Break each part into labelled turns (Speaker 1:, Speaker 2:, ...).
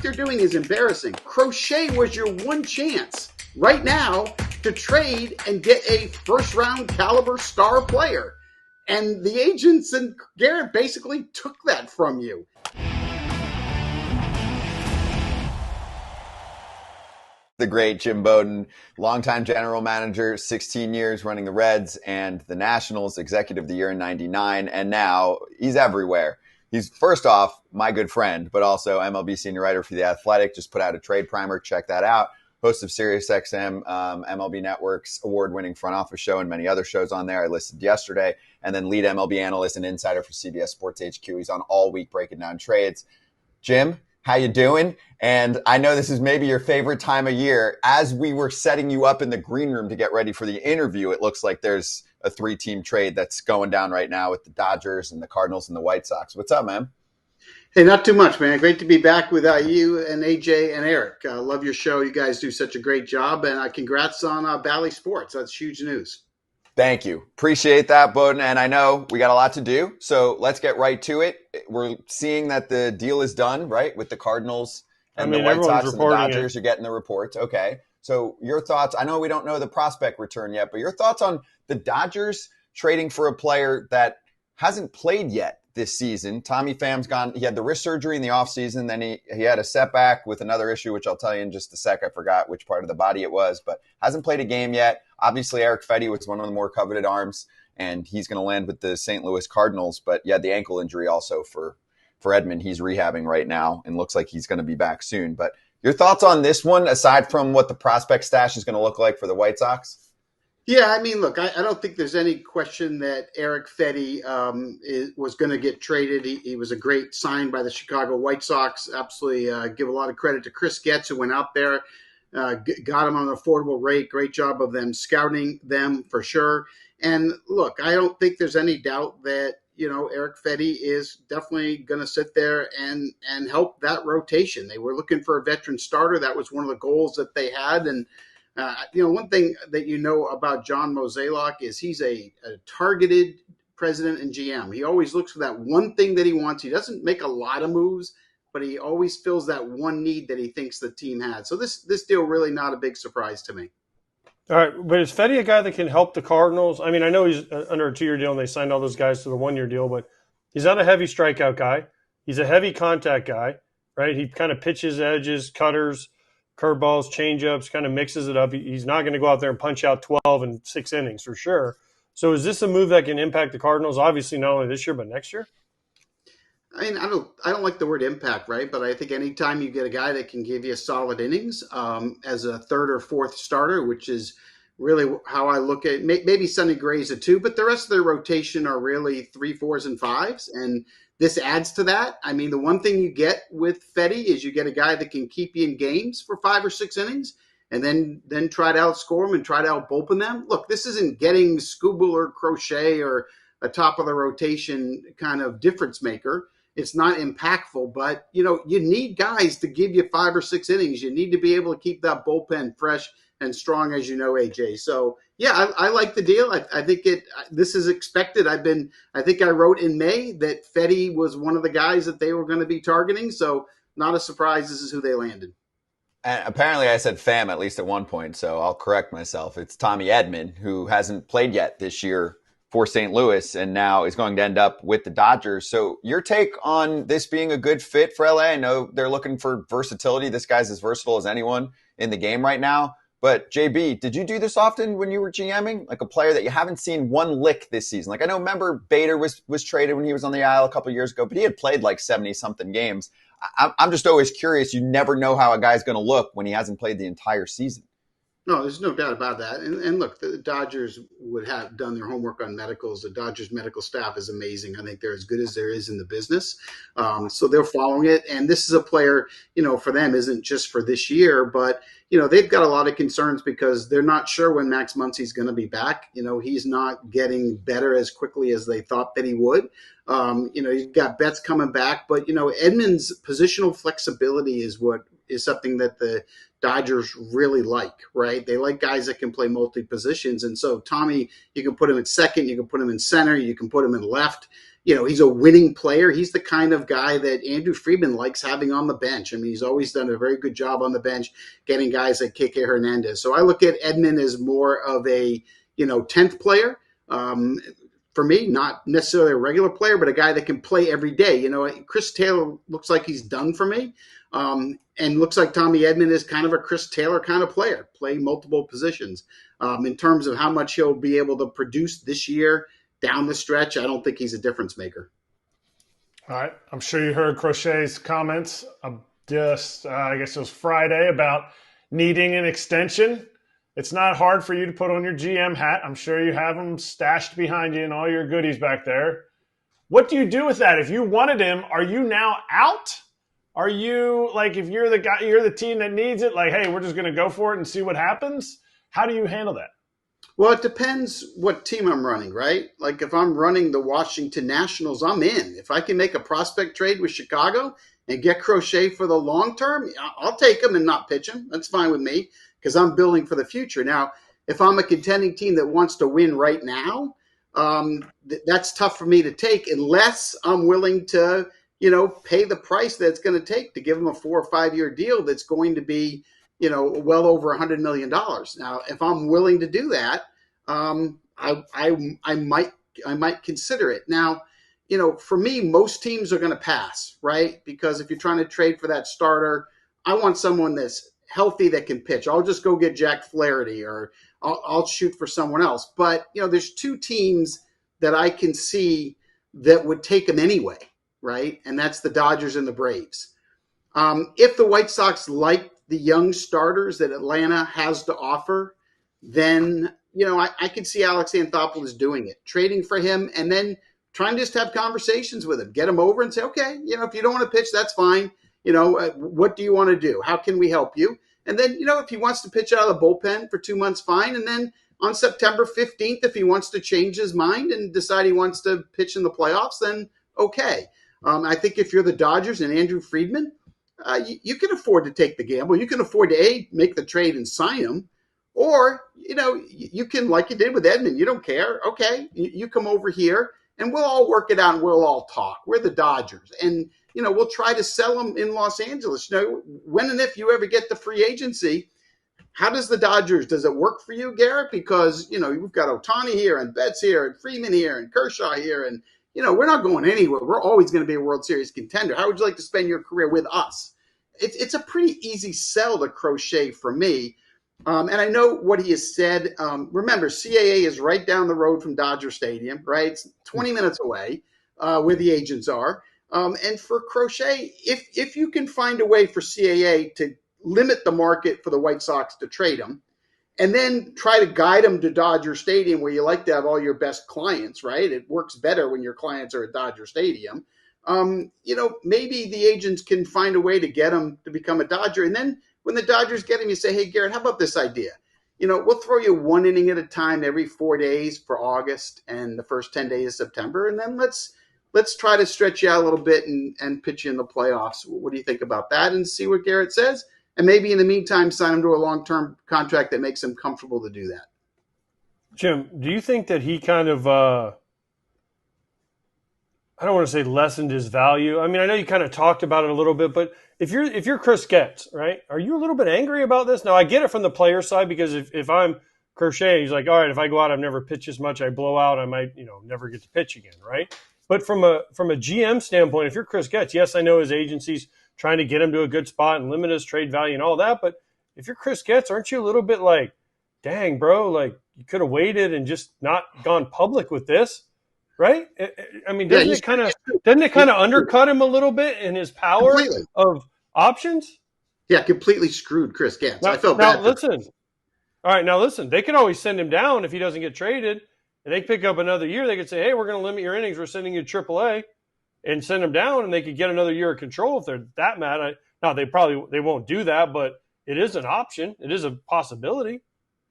Speaker 1: you're doing is embarrassing. Crochet was your one chance right now to trade and get a first-round caliber star player. And the agents and Garrett basically took that from you.
Speaker 2: The great Jim Bowden, longtime general manager, 16 years running the Reds and the Nationals, executive of the year in 99. And now he's everywhere. He's, first off, my good friend, but also MLB senior writer for The Athletic. Just put out a trade primer. Check that out. Host of SiriusXM, MLB Network's award-winning front office show and many other shows on there. I listed yesterday. And then lead MLB analyst and insider for CBS Sports HQ. He's on all week breaking down trades. Jim, how you doing? And I know this is maybe your favorite time of year. As we were setting you up in the green room to get ready for the interview, it looks like there's a 3-team trade that's going down right now with the Dodgers and the Cardinals and the White Sox. What's up, man?
Speaker 1: Hey, not too much, man. Great to be back with you and AJ and Eric. Love your show. You guys do such a great job. And congrats on Bally Sports. That's huge news.
Speaker 2: Thank you. Appreciate that, Bowden. And I know we got a lot to do, so let's get right to it. We're seeing that the deal is done, right, with the Cardinals and the White Sox and the Dodgers. You're getting the reports. Okay. So your thoughts, I know we don't know the prospect return yet, but your thoughts on the Dodgers trading for a player that hasn't played yet this season. Tommy Pham's gone. He had the wrist surgery in the offseason. Then he had a setback with another issue, which I'll tell you in just a sec. I forgot which part of the body it was, but hasn't played a game yet. Obviously, Erick Fedde was one of the more coveted arms, and he's going to land with the St. Louis Cardinals. But yeah, the ankle injury also for Edman. He's rehabbing right now and looks like he's going to be back soon. But your thoughts on this one, aside from what the prospect stash is going to look like for the White Sox?
Speaker 1: Yeah, I mean, look, I don't think there's any question that Erick Fedde was going to get traded. He was a great sign by the Chicago White Sox. Absolutely give a lot of credit to Chris Getz, who went out there, got him on an affordable rate. Great job of them scouting them for sure. And look, I don't think there's any doubt that, Erick Fedde is definitely going to sit there and help that rotation. They were looking for a veteran starter. That was one of the goals that they had. And one thing that about John Mozeliak is he's a targeted president and GM. He always looks for that one thing that he wants. He doesn't make a lot of moves, but he always fills that one need that he thinks the team had. So this deal really not a big surprise to me.
Speaker 3: All right, but is Fedde a guy that can help the Cardinals? I mean, I know he's under a 2-year deal and they signed all those guys to the 1-year deal, but he's not a heavy strikeout guy. He's a heavy contact guy, right? He kind of pitches edges, cutters, curveballs, changeups, kind of mixes it up. He's not going to go out there and punch out 12 in 6 innings for sure. So is this a move that can impact the Cardinals, obviously not only this year, but next year?
Speaker 1: I mean, I don't like the word impact, right? But I think anytime you get a guy that can give you solid innings as a third or fourth starter, which is really how I look at it. Maybe Sonny Gray's a 2, but the rest of their rotation are really 3, 4s, and 5s. And this adds to that. I mean, the one thing you get with Fedde is you get a guy that can keep you in games for 5 or 6 innings and then try to outscore them and try to out-bullpen them. Look, this isn't getting Skubal or Crochet or a top-of-the-rotation kind of difference maker. It's not impactful, but, you need guys to give you 5 or 6 innings. You need to be able to keep that bullpen fresh and strong, as you know, AJ. So, yeah, I like the deal. I think this is expected. I think I wrote in May that Fedde was one of the guys that they were going to be targeting. So not a surprise. This is who they landed.
Speaker 2: And apparently I said Pham at least at one point, so I'll correct myself. It's Tommy Edman, who hasn't played yet this year for St. Louis and now is going to end up with the Dodgers. So your take on this being a good fit for LA? I know they're looking for versatility. This guy's as versatile as anyone in the game right now. But JB, did you do this often when you were GMing? Like a player that you haven't seen one lick this season? Like I know, remember Bader was traded when he was on the IL a couple of years ago, but he had played like 70-something games. I'm just always curious. You never know how a guy's going to look when he hasn't played the entire season.
Speaker 1: No, there's no doubt about that. And look, the Dodgers would have done their homework on medicals. The Dodgers medical staff is amazing. I think they're as good as there is in the business. So they're following it. And this is a player, for them isn't just for this year, but, they've got a lot of concerns because they're not sure when Max Muncy's going to be back. He's not getting better as quickly as they thought that he would. You've got Betts coming back, but Edman's positional flexibility is something that the Dodgers really like, right? They like guys that can play multi positions, and so Tommy, you can put him at second, you can put him in center, you can put him in left. He's a winning player. He's the kind of guy that Andrew Friedman likes having on the bench. I mean, he's always done a very good job on the bench, getting guys like Kike Hernandez. So I look at Edman as more of a 10th player. For me, not necessarily a regular player, but a guy that can play every day. Chris Taylor looks like he's done for me. And looks like Tommy Edman is kind of a Chris Taylor kind of player, play multiple positions. In terms of how much he'll be able to produce this year down the stretch, I don't think he's a difference maker.
Speaker 4: All right. I'm sure you heard Crochet's comments I guess it was Friday, about needing an extension. It's not hard for you to put on your GM hat. I'm sure you have them stashed behind you and all your goodies back there. What do you do with that? If you wanted him, are you now out? Are you, like, if you're the guy, you're the team that needs it, like, hey, we're just going to go for it and see what happens? How do you handle that?
Speaker 1: Well, it depends what team I'm running, right? Like, if I'm running the Washington Nationals, I'm in. If I can make a prospect trade with Chicago and get Crochet for the long term, I'll take him and not pitch him. That's fine with me, because I'm building for the future. Now, if I'm a contending team that wants to win right now, that's tough for me to take unless I'm willing to, pay the price that it's going to take to give them a 4 or 5 year deal that's going to be, well over $100 million. Now, if I'm willing to do that, I might consider it. Now, for me, most teams are going to pass, right? Because if you're trying to trade for that starter, I want someone that's healthy that can pitch. I'll just go get Jack Flaherty, or I'll shoot for someone else. But, there's 2 teams that I can see that would take him anyway, right? And that's the Dodgers and the Braves. If the White Sox like the young starters that Atlanta has to offer, then, I can see Alex Anthopoulos doing it, trading for him, and then trying to just have conversations with him, get him over and say, okay, if you don't want to pitch, that's fine. What do you want to do? How can we help you? And then, if he wants to pitch out of the bullpen for 2 months, fine. And then on September 15th, if he wants to change his mind and decide he wants to pitch in the playoffs, then okay. I think if you're the Dodgers and Andrew Friedman, you can afford to take the gamble. You can afford to, make the trade and sign him. Or, you can, like you did with Edman, you don't care. Okay, you come over here and we'll all work it out and we'll all talk. We're the Dodgers. And, we'll try to sell them in Los Angeles. When and if you ever get the free agency, how does the Dodgers, does it work for you, Garrett? Because, we've got Ohtani here and Betts here and Freeman here and Kershaw here. And, we're not going anywhere. We're always going to be a World Series contender. How would you like to spend your career with us? It's a pretty easy sell to Crochet for me. And I know what he has said. Remember, CAA is right down the road from Dodger Stadium, right? It's 20 minutes away where the agents are. And for Crochet, if you can find a way for CAA to limit the market for the White Sox to trade him, and then try to guide them to Dodger Stadium, where you like to have all your best clients, right? It works better when your clients are at Dodger Stadium. Maybe the agents can find a way to get him to become a Dodger. And then when the Dodgers get him, you say, hey, Garrett, how about this idea? We'll throw you 1 inning at a time every 4 days for August and the first 10 days of September. And then let's try to stretch you out a little bit and pitch you in the playoffs. What do you think about that? And see what Garrett says. And maybe in the meantime, sign him to a long-term contract that makes him comfortable to do that.
Speaker 3: Jim, do you think that he kind of, I don't want to say lessened his value. I mean, I know you kind of talked about it a little bit, but if you're Chris Getz, right, are you a little bit angry about this? Now, I get it from the player side, because if I'm Crochet, he's like, all right, if I go out, I've never pitched as much, I blow out, I might, never get to pitch again, right? But from a GM standpoint, if you're Chris Getz, yes, I know his agency's trying to get him to a good spot and limit his trade value and all that, but if you're Chris Getz, aren't you a little bit like, dang, bro, like you could have waited and just not gone public with this, right? I mean, doesn't it kind of undercut him a little bit in his power of options?
Speaker 1: Yeah, completely screwed Chris Getz.
Speaker 3: Now,
Speaker 1: I felt bad.
Speaker 3: Now listen, they could always send him down if he doesn't get traded, and they pick up another year. They could say, hey, we're going to limit your innings. We're sending you to AAA. And send them down, and they could get another year of control if they're that mad. Now, they won't do that, but it is an option. It is a possibility.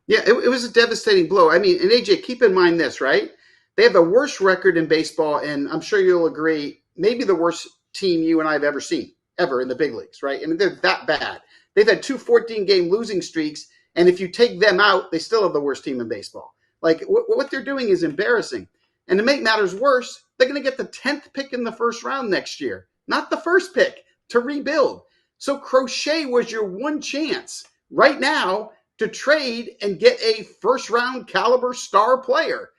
Speaker 1: Yeah, it was a devastating blow. I mean, and AJ, keep in mind this, right? They have the worst record in baseball, and I'm sure you'll agree, maybe the worst team you and I have ever seen, ever in the big leagues, right? I mean, they're that bad. They've had 2 14-game losing streaks, and if you take them out, they still have the worst team in baseball. Like, what they're doing is embarrassing. And to make matters worse, they're going to get the 10th pick in the first round next year, not the first pick, to rebuild. So Crochet was your one chance right now to trade and get a first-round caliber star player.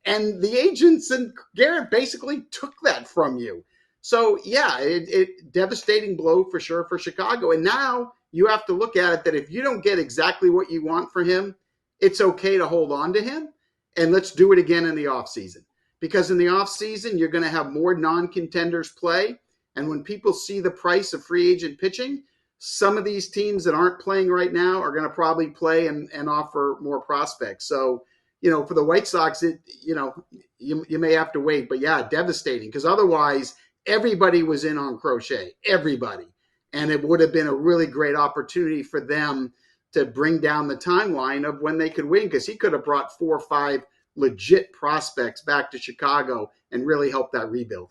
Speaker 1: And the agents and Garrett basically took that from you. So, yeah, it devastating blow for sure for Chicago. And now you have to look at it that if you don't get exactly what you want for him, it's okay to hold on to him. And let's do it again in the offseason. Because in the offseason, you're going to have more non-contenders play. And when people see the price of free agent pitching, some of these teams that aren't playing right now are going to probably play and offer more prospects. So, for the White Sox, you may have to wait. But, yeah, devastating. Because otherwise, everybody was in on Crochet. Everybody. And it would have been a really great opportunity for them to bring down the timeline of when they could win. Because he could have brought 4 or 5 legit prospects back to Chicago and really help that rebuild.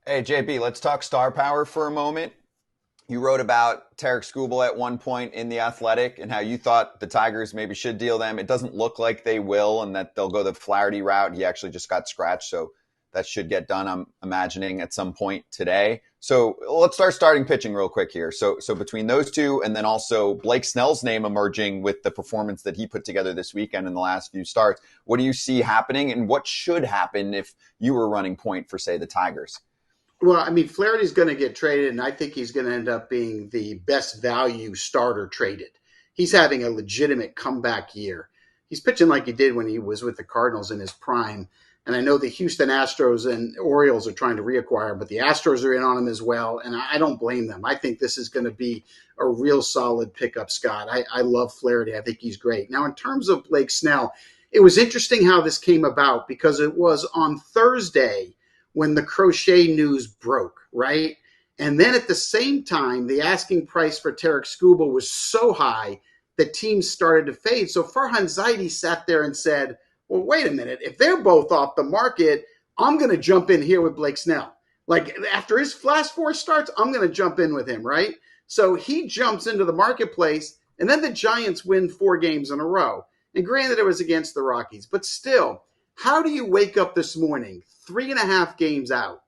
Speaker 2: Hey, JB, let's talk star power for a moment. You wrote about Erick Fedde at one point in The Athletic and how you thought the Tigers maybe should deal them. It doesn't look like they will and that they'll go the Flaherty route. He actually just got scratched, so that should get done, I'm imagining, at some point today. So let's start starting pitching real quick here. So between those two and then also Blake Snell's name emerging with the performance that he put together this weekend in the last few starts, what do you see happening and what should happen if you were running point for, say, the Tigers?
Speaker 1: Well, I mean, Flaherty's going to get traded, and I think he's going to end up being the best value starter traded. He's having a legitimate comeback year. He's pitching like he did when he was with the Cardinals in his prime. And I know the Houston Astros and Orioles are trying to reacquire him, but the Astros are in on him as well, and I don't blame them. I think this is going to be a real solid pickup, Scott. I love Flaherty. I think he's great. Now, in terms of Blake Snell, it was interesting how this came about because it was on Thursday when the Crochet news broke, right? And then at the same time, the asking price for Erick Fedde was so high that teams started to fade. So Farhan Zaidi sat there and said, well, wait a minute. If they're both off the market, I'm going to jump in here with Blake Snell. Like after his last 4 starts, I'm going to jump in with him, right? So he jumps into the marketplace, and then the Giants win 4 games in a row. And granted, it was against the Rockies, but still, how do you wake up this morning 3.5 games out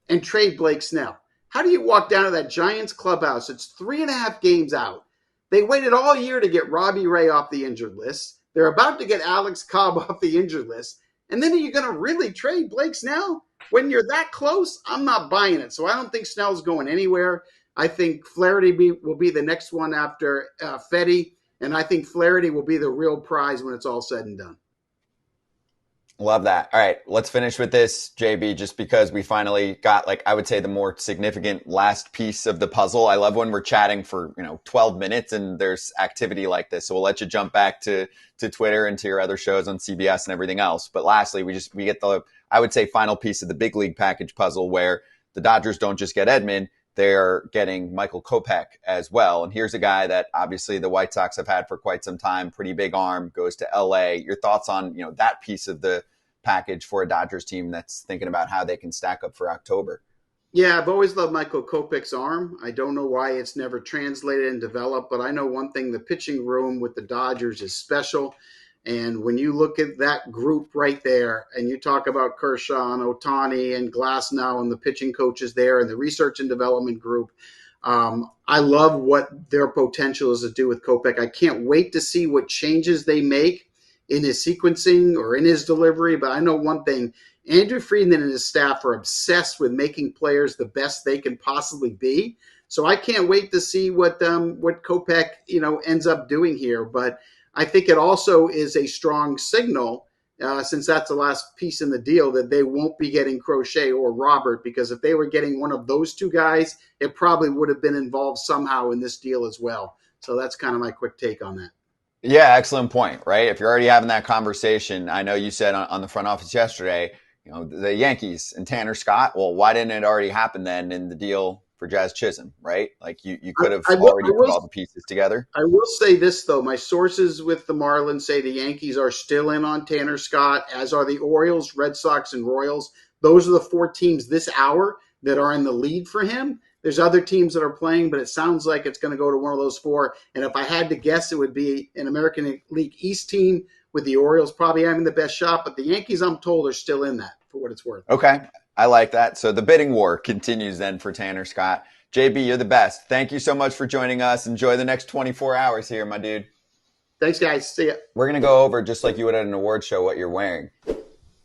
Speaker 1: and trade Blake Snell? How do you walk down to that Giants clubhouse? It's 3.5 games out. They waited all year to get Robbie Ray off the injured list. They're about to get Alex Cobb off the injured list. And then are you going to really trade Blake Snell? When you're that close, I'm not buying it. So I don't think Snell's going anywhere. I think Flaherty will be the next one after Fedde. And I think Flaherty will be the real prize when it's all said and done.
Speaker 2: Love that. All right, let's finish with this, JB, just because we finally got, like, I would say the more significant last piece of the puzzle. I love when we're chatting for, 12 minutes and there's activity like this. So we'll let you jump back to Twitter and to your other shows on CBS and everything else. But lastly, we get the, I would say, final piece of the big league package puzzle where the Dodgers don't just get Edman, they're getting Michael Kopech as well. And here's a guy that obviously the White Sox have had for quite some time, pretty big arm, goes to LA. Your thoughts on, that piece of the package for a Dodgers team that's thinking about how they can stack up for October?
Speaker 1: Yeah, I've always loved Michael Kopech's arm. I don't know why it's never translated and developed, but I know one thing, the pitching room with the Dodgers is special. And when you look at that group right there and you talk about Kershaw and Ohtani and Glasnow and the pitching coaches there and the research and development group, I love what their potential is to do with Kopech. I can't wait to see what changes they make in his sequencing or in his delivery. But I know one thing, Andrew Friedman and his staff are obsessed with making players the best they can possibly be. So I can't wait to see what Kopech, ends up doing here. But I think it also is a strong signal, since that's the last piece in the deal, that they won't be getting Crochet or Robert, because if they were getting one of those two guys, it probably would have been involved somehow in this deal as well. So that's kind of my quick take on that.
Speaker 2: Yeah, excellent point, right? If you're already having that conversation, I know you said on the front office yesterday, the Yankees and Tanner Scott, well, why didn't it already happen then in the deal for Jazz Chisholm, right? Like you could have already put all the pieces together.
Speaker 1: I will say this, though. My sources with the Marlins say the Yankees are still in on Tanner Scott, as are the Orioles, Red Sox, and Royals. Those are the 4 teams this hour that are in the lead for him. There's other teams that are playing, but it sounds like it's going to go to one of those 4. And if I had to guess, it would be an American League East team with the Orioles probably having the best shot. But the Yankees, I'm told, are still in that for what it's worth.
Speaker 2: Okay. I like that. So the bidding war continues then for Tanner Scott. JB, you're the best. Thank you so much for joining us. Enjoy the next 24 hours here, my dude.
Speaker 1: Thanks, guys. See ya.
Speaker 2: We're going to go over, just like you would at an award show, what you're wearing.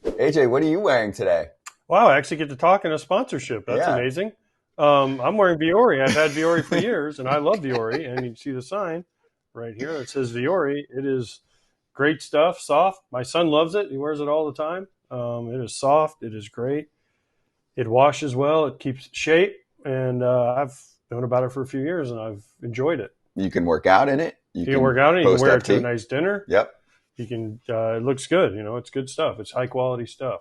Speaker 2: AJ, what are you wearing today?
Speaker 3: Wow, I actually get to talk in a sponsorship. That's amazing. I'm wearing Vuori. I've had Vuori for years, and I love Vuori. And you can see the sign right here that says Vuori. It is great stuff, soft. My son loves it. He wears it all the time. It is soft. It is great. It washes well. It keeps shape. And I've known about it for a few years, and I've enjoyed it.
Speaker 2: You can work out in it.
Speaker 3: You can work out in it. You can wear it to a nice dinner.
Speaker 2: Yep.
Speaker 3: You can. It looks good. It's good stuff. It's high-quality stuff.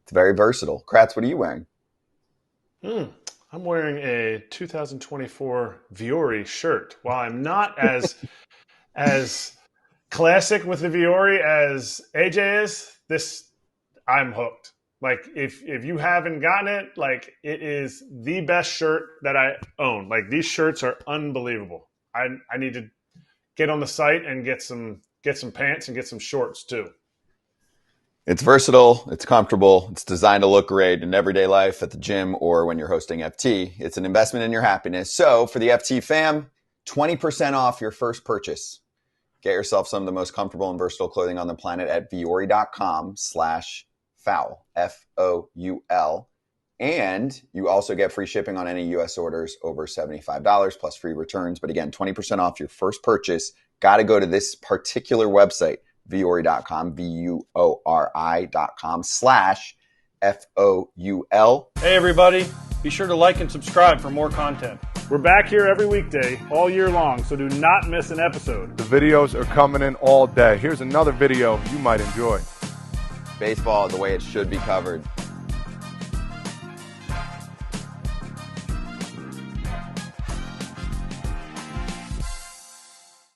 Speaker 2: It's very versatile. Kratz, what are you wearing?
Speaker 4: I'm wearing a 2024 Vuori shirt. While I'm not as classic with the Vuori as AJ is, I'm hooked. Like, if you haven't gotten it, like, it is the best shirt that I own. Like, these shirts are unbelievable. I need to get on the site and get some pants and get some shorts too.
Speaker 2: It's versatile, it's comfortable, it's designed to look great in everyday life, at the gym, or when you're hosting FT. It's an investment in your happiness. So for the FT fam, 20% off your first purchase. Get yourself some of the most comfortable and versatile clothing on the planet at vuori.com/foul, Foul. And you also get free shipping on any U.S. orders over $75 plus free returns. But again, 20% off your first purchase. Got to go to this particular website, vuori.com, vuori.com/FOUL.
Speaker 3: Hey, everybody. Be sure to like and subscribe for more content.
Speaker 4: We're back here every weekday, all year long, so do not miss an episode.
Speaker 5: The videos are coming in all day. Here's another video you might enjoy.
Speaker 2: Baseball the way it should be covered.